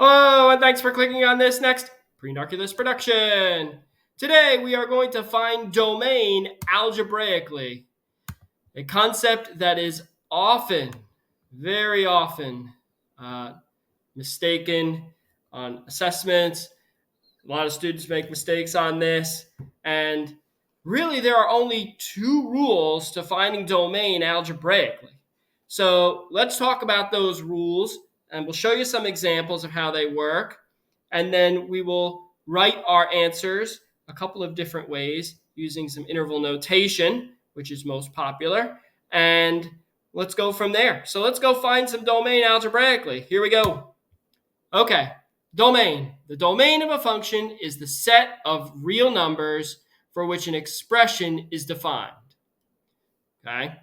Oh, and thanks for clicking on this next Prenarculus production. Today we are going to find domain algebraically, a concept that is often, very often, mistaken on assessments. A lot of students make mistakes on this, and really there are only two rules to finding domain algebraically. So let's talk about those rules, and we'll show you some examples of how they work, and then we will write our answers a couple of different ways using some interval notation, which is most popular, and let's go from there. So let's go find some domain algebraically. Here we go. Okay, domain. The domain of a function is the set of real numbers for which an expression is defined. Okay,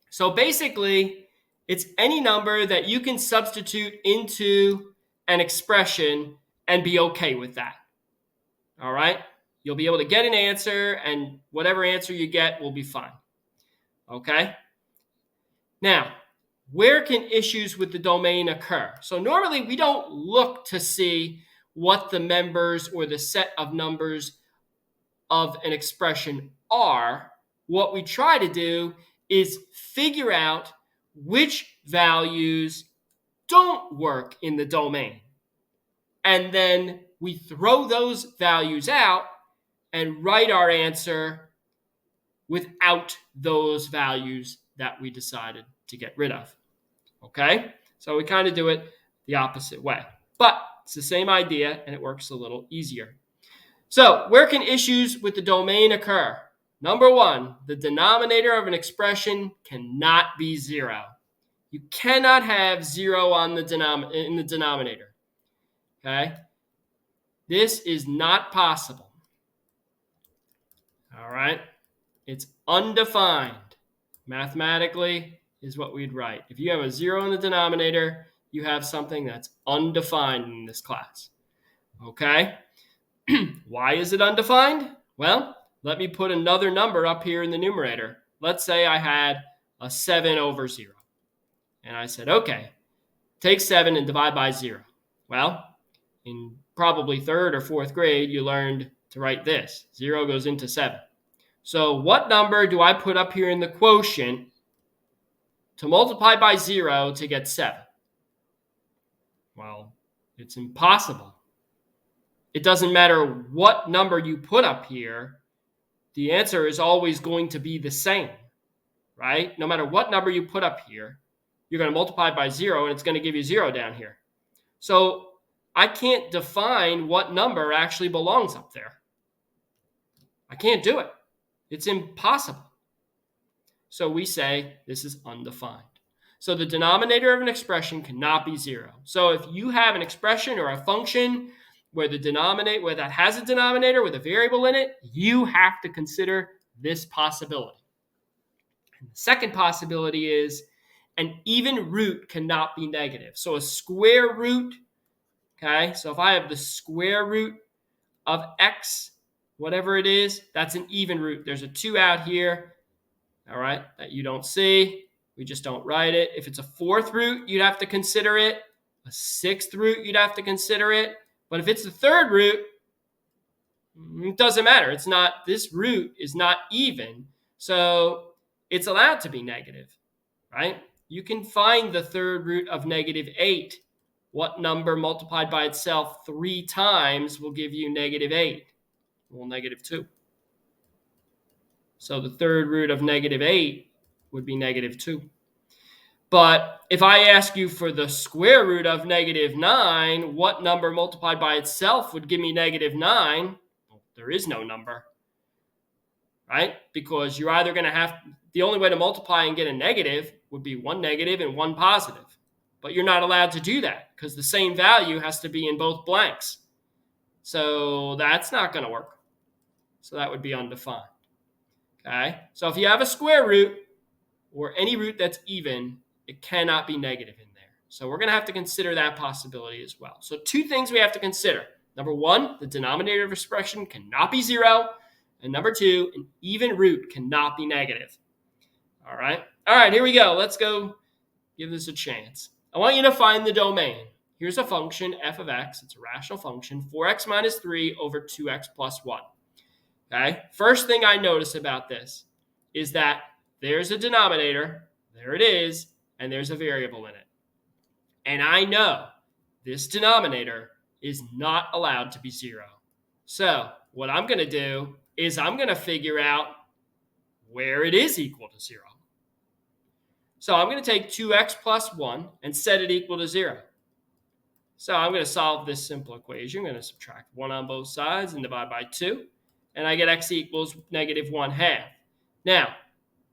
so basically, it's any number that you can substitute into an expression and be okay with that. All right, you'll be able to get an answer, and whatever answer you get will be fine. Okay, now, where can issues with the domain occur? So normally we don't look to see what the members or the set of numbers of an expression are. What we try to do is figure out which values don't work in the domain. And then we throw those values out and write our answer without those values that we decided to get rid of. Okay, so we kind of do it the opposite way, but it's the same idea and it works a little easier. So where can issues with the domain occur? Number one, the denominator of an expression cannot be zero. You cannot have zero in the denominator. Okay, this is not possible. All right, it's undefined. Mathematically is what we'd write. If you have a zero in the denominator, you have something that's undefined in this class. Okay? Why is it undefined? Well, let me put another number up here in the numerator. Let's say I had a 7 over 0. And I said, okay, take 7 and divide by 0. Well, in probably 3rd or 4th grade, you learned to write this. 0 goes into 7. So what number do I put up here in the quotient to multiply by 0 to get 7? Well, it's impossible. It doesn't matter what number you put up here, the answer is always going to be the same, right? No matter what number you put up here, you're going to multiply by 0 and it's going to give you 0 down here. So I can't define what number actually belongs up there. I can't do it. It's impossible. So we say this is undefined. So the denominator of an expression cannot be 0. So if you have an expression or a function where that has a denominator with a variable in it, you have to consider this possibility. And the second possibility is an even root cannot be negative. So a square root, okay, so if I have the square root of x, whatever it is, that's an even root. There's a 2 out here, all right, that you don't see. We just don't write it. If it's a 4th root, you'd have to consider it. A 6th root, you'd have to consider it. But if it's the 3rd root, it doesn't matter. It's not, this root is not even, so it's allowed to be negative, right? You can find the 3rd root of -8. What number multiplied by itself 3 times will give you -8? Well, -2. So the 3rd root of -8 would be -2. But if I ask you for the square root of -9, what number multiplied by itself would give me -9? Well, there is no number, right? Because you're either going to have, the only way to multiply and get a negative would be one negative and one positive. But you're not allowed to do that because the same value has to be in both blanks. So that's not going to work. So that would be undefined. Okay, so if you have a square root or any root that's even, it cannot be negative in there. So we're going to have to consider that possibility as well. So 2 things we have to consider. Number 1, the denominator of expression cannot be 0. And number 2, an even root cannot be negative. All right, here we go. Let's go give this a chance. I want you to find the domain. here's a function, f of x. It's a rational function, 4x minus 3 over 2x plus 1. Okay? First thing I notice about this is that there's a denominator, there it is, and there's a variable in it. And I know this denominator is not allowed to be 0. So what I'm going to do is I'm going to figure out where it is equal to 0. So I'm going to take 2x plus 1 and set it equal to 0. So I'm going to solve this simple equation. I'm going to subtract 1 on both sides and divide by 2. And I get x equals negative 1/2. Now,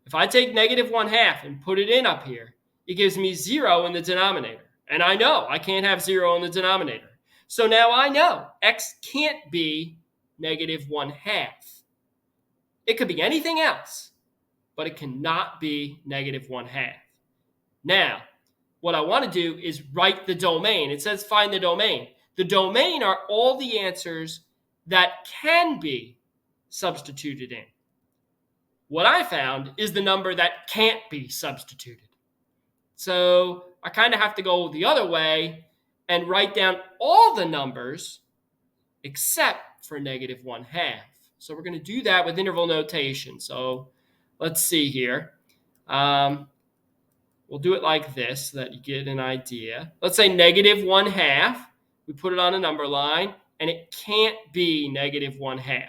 if I take negative 1/2 and put it in up here, it gives me 0 in the denominator. And I know I can't have 0 in the denominator. So now I know x can't be negative 1/2. It could be anything else, but it cannot be negative 1/2. Now, what I want to do is write the domain. It says find the domain. The domain are all the answers that can be substituted in. What I found is the number that can't be substituted. So I kind of have to go the other way and write down all the numbers except for negative 1/2. So we're going to do that with interval notation. So let's see here. We'll do it like this so that you get an idea. Let's say negative 1/2. We put it on a number line, and it can't be negative 1/2.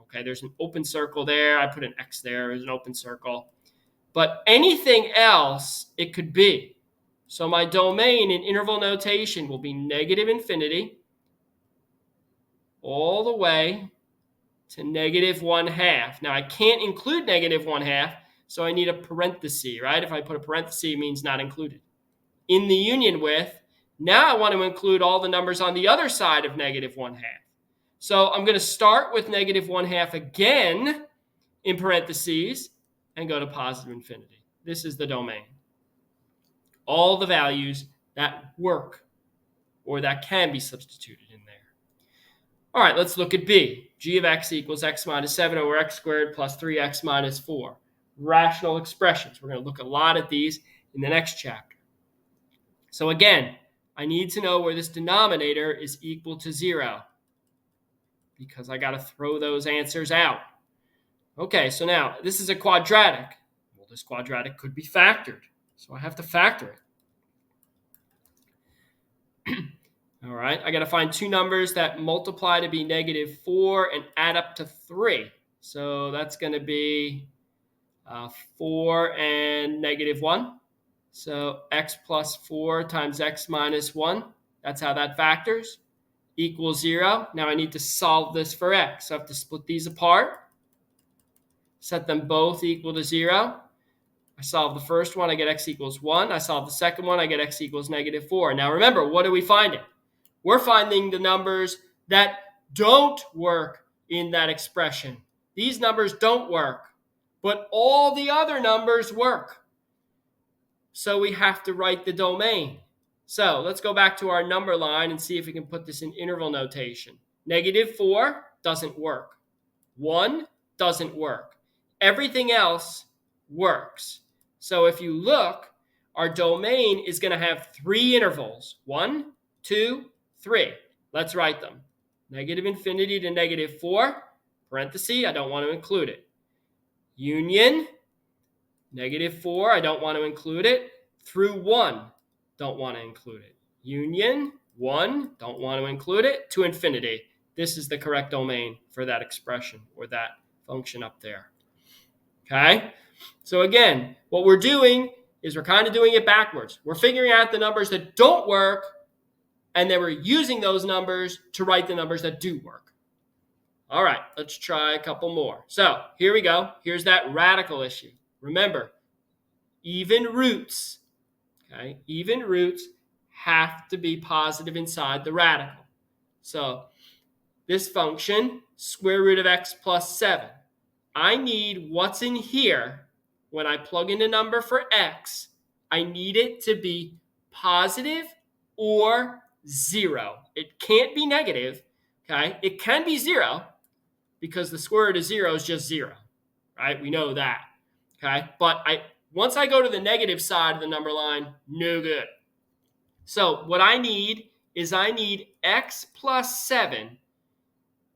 Okay, there's an open circle there. I put an X there. There's an open circle. But anything else it could be. So my domain in interval notation will be negative infinity all the way to negative 1/2. Now I can't include negative 1/2, so I need a parenthesis, right? If I put a parenthesis, it means not included. In the union with, now I want to include all the numbers on the other side of negative 1/2. So I'm going to start with negative 1/2 again in parentheses and go to positive infinity. This is the domain. All the values that work or that can be substituted in there. All right, let's look at B. G of x equals x minus 7 over x squared plus 3x minus 4. Rational expressions. We're going to look a lot at these in the next chapter. So again, I need to know where this denominator is equal to 0 because I got to throw those answers out. Okay, so now this is a quadratic. Well, this quadratic could be factored, so I have to factor it. All right, I got to find two numbers that multiply to be negative 4 and add up to 3. So that's going to be 4 and negative 1. So x plus 4 times x minus 1, that's how that factors, equals 0. Now I need to solve this for x. So I have to split these apart, set them both equal to 0. I solve the first one, I get x equals 1. I solve the second one, I get x equals negative 4. Now remember, what are we finding? We're finding the numbers that don't work in that expression. These numbers don't work, but all the other numbers work. So we have to write the domain. So let's go back to our number line and see if we can put this in interval notation. Negative 4 doesn't work. 1 doesn't work. Everything else works. So if you look, our domain is going to have 3 intervals. 1, 2, 3. Let's write them. Negative infinity to negative 4, parenthesis, I don't want to include it. Union, negative 4, I don't want to include it. Through 1, don't want to include it. Union, 1, don't want to include it. To infinity. This is the correct domain for that expression or that function up there. Okay? So again, what we're doing is we're kind of doing it backwards. We're figuring out the numbers that don't work, and then we're using those numbers to write the numbers that do work. All right, let's try a couple more. So here we go. Here's that radical issue. Remember, even roots, okay? Even roots have to be positive inside the radical. So this function, square root of x plus 7. I need what's in here. When I plug in a number for x, I need it to be positive or 0. It can't be negative, okay? It can be 0 because the square root of 0 is just 0, right? We know that, okay? But once I go to the negative side of the number line, no good. So what I need is x plus 7,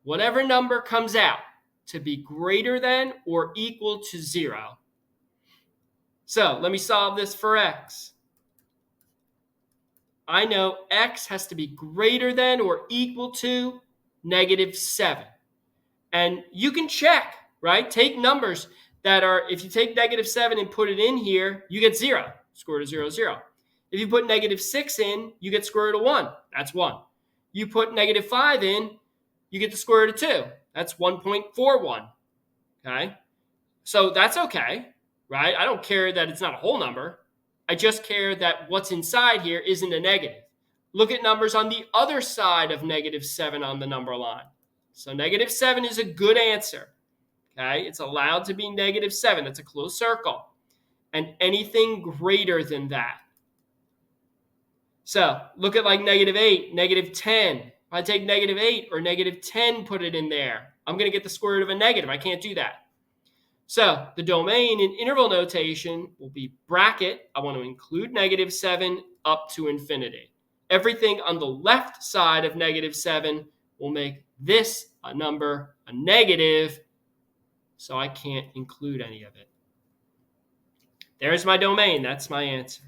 whatever number comes out, to be greater than or equal to 0. So let me solve this for x. I know x has to be greater than or equal to -7. And you can check, right? Take numbers that are, if you take -7 and put it in here, you get 0, square root of 0, 0. If you put -6 in, you get square root of 1, that's 1. You put -5 in, you get the square root of 2, that's 1.41, okay? So that's okay, right? I don't care that it's not a whole number. I just care that what's inside here isn't a negative. Look at numbers on the other side of -7 on the number line. So -7 is a good answer, okay? It's allowed to be -7. That's a closed circle. And anything greater than that. So look at like -8, -10. If I take -8 or -10, put it in there, I'm going to get the square root of a negative. I can't do that. So the domain in interval notation will be bracket. I want to include -7 up to infinity. Everything on the left side of -7 will make this a number a negative, so I can't include any of it. There's my domain. That's my answer.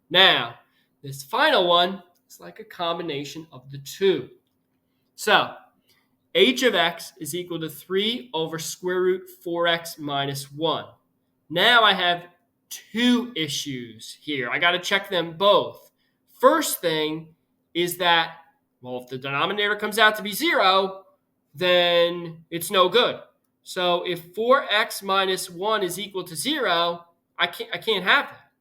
Now, this final one is like a combination of the two. So h of x is equal to 3 over square root 4x minus 1. Now I have two issues here. I got to check them both. First thing is that, well, if the denominator comes out to be 0, then it's no good. So if 4x minus 1 is equal to 0, I can't have that.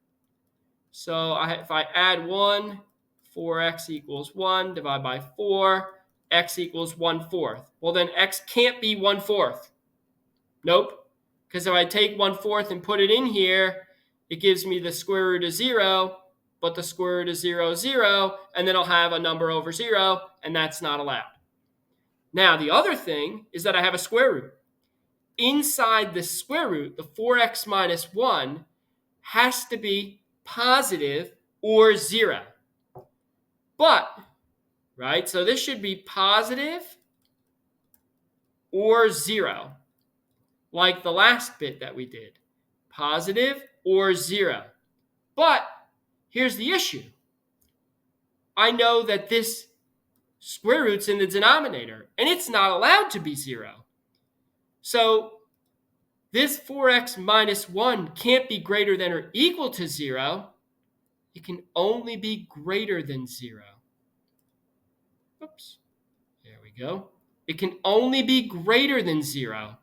So if I add 1, 4x equals 1, divide by 4, x equals 1/4. Well, then x can't be 1/4. Nope. Because if I take 1/4 and put it in here, it gives me the square root of 0, but the square root of 0 is 0, and then I'll have a number over 0, and that's not allowed. Now, the other thing is that I have a square root. Inside the square root, the 4x minus 1 has to be positive or 0. But, right, so this should be positive or 0, like the last bit that we did, positive or 0. But here's the issue. I know that this square root's in the denominator, and it's not allowed to be 0. So this 4x minus 1 can't be greater than or equal to 0. It can only be greater than 0. Oops. There we go. It can only be greater than 0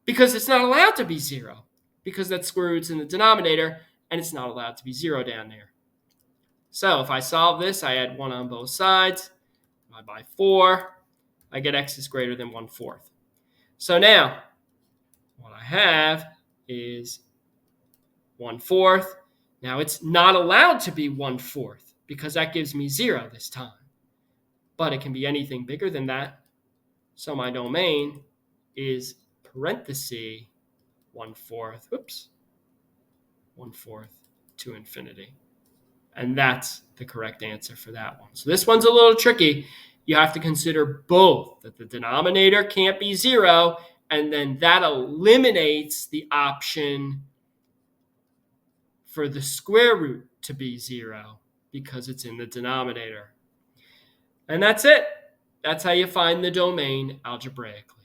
because it's not allowed to be 0 because that square root's in the denominator and it's not allowed to be 0 down there. So if I solve this, I add 1 on both sides, divide by 4, I get x is greater than 1/4. So now what I have is 1/4. Now it's not allowed to be 1/4 because that gives me 0 this time. But it can be anything bigger than that. So my domain is parenthesis 1/4, 1/4 to infinity. And that's the correct answer for that one. So this one's a little tricky. You have to consider both, that the denominator can't be 0, and then that eliminates the option for the square root to be 0 because it's in the denominator. And that's it. That's how you find the domain algebraically.